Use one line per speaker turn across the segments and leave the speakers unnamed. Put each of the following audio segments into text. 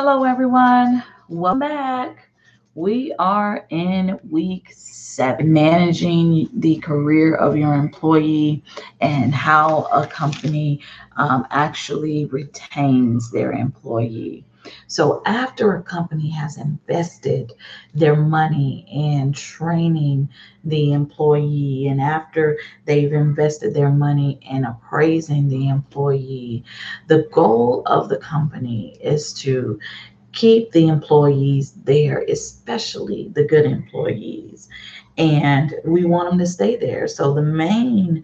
Hello, everyone. Welcome back. We are in week 7, managing the career of your employee and how a company actually retains their employee. So, after a company has invested their money in training the employee, and after they've invested their money in appraising the employee, the goal of the company is to keep the employees there, especially the good employees. And we want them to stay there. So, the main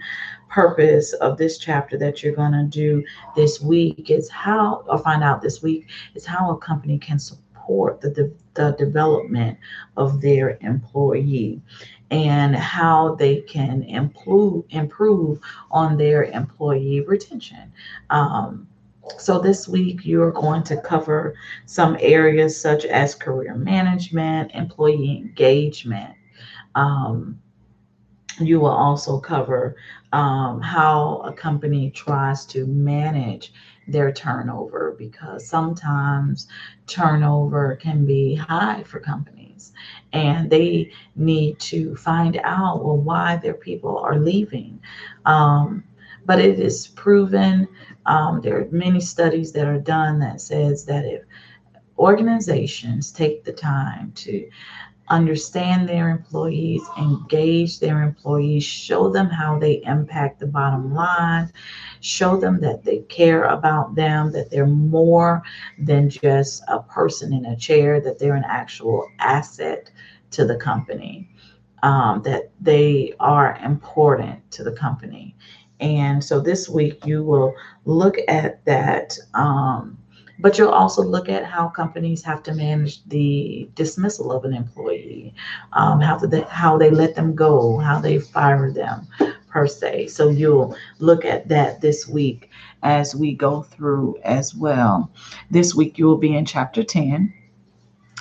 purpose of this chapter that you're going to do this week is how, or find out this week, is how a company can support the development of their employee and how they can improve on their employee retention. So this week you're going to cover some areas such as career management, employee engagement. Um, you will also cover how a company tries to manage their turnover, because sometimes turnover can be high for companies and they need to find out, well, why their people are leaving. Um, but it is proven, there are many studies that are done that says that if organizations take the time to understand their employees, engage their employees, show them how they impact the bottom line, show them that they care about them, that they're more than just a person in a chair, that they're an actual asset to the company, that they are important to the company. And so this week you will look at that. But you'll also look at how companies have to manage the dismissal of an employee, how they let them go, how they fire them, per se. So you'll look at that this week as we go through as well. This week you will be in chapter 10,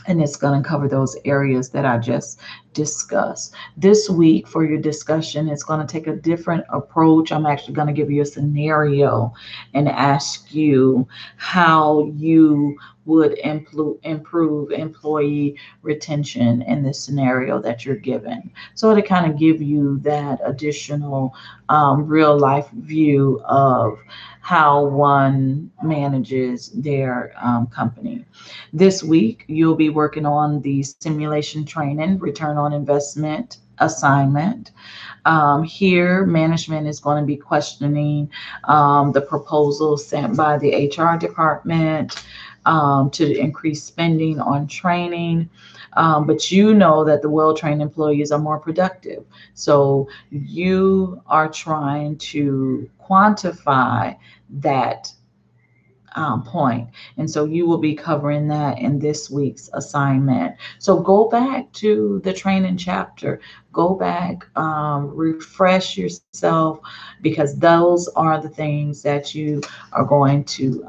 and it's going to cover those areas that I just discussed. This week, for your discussion, it's going to take a different approach. I'm actually going to give you a scenario and ask you how you would improve employee retention in this scenario that you're given. So to kind of give you that additional real life view of how one manages their company. This week, you'll be working on the simulation training, return on investment assignment. Here, management is going to be questioning the proposal sent by the HR department to increase spending on training. But you know that the well trained employees are more productive. So you are trying to quantify that point. And so you will be covering that in this week's assignment. So go back to the training chapter, go back, refresh yourself, because those are the things that you are going to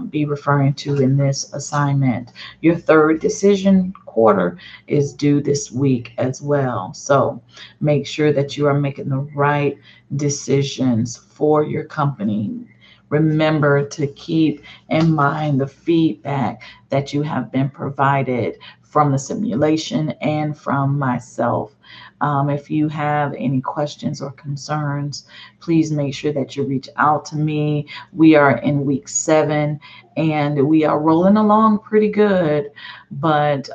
be referring to in this assignment. Your third decision quarter is due this week as well. So make sure that you are making the right decisions for your company. Remember to keep in mind the feedback that you have been provided from the simulation and from myself. If you have any questions or concerns, please make sure that you reach out to me. We are in week 7 and we are rolling along pretty good. But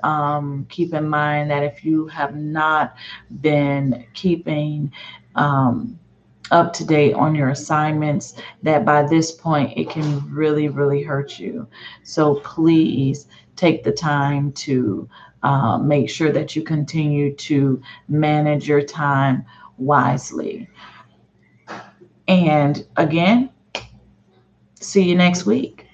keep in mind that if you have not been keeping up to date on your assignments, that by this point it can really hurt you. So please take the time to make sure that you continue to manage your time wisely. And again, see you next week.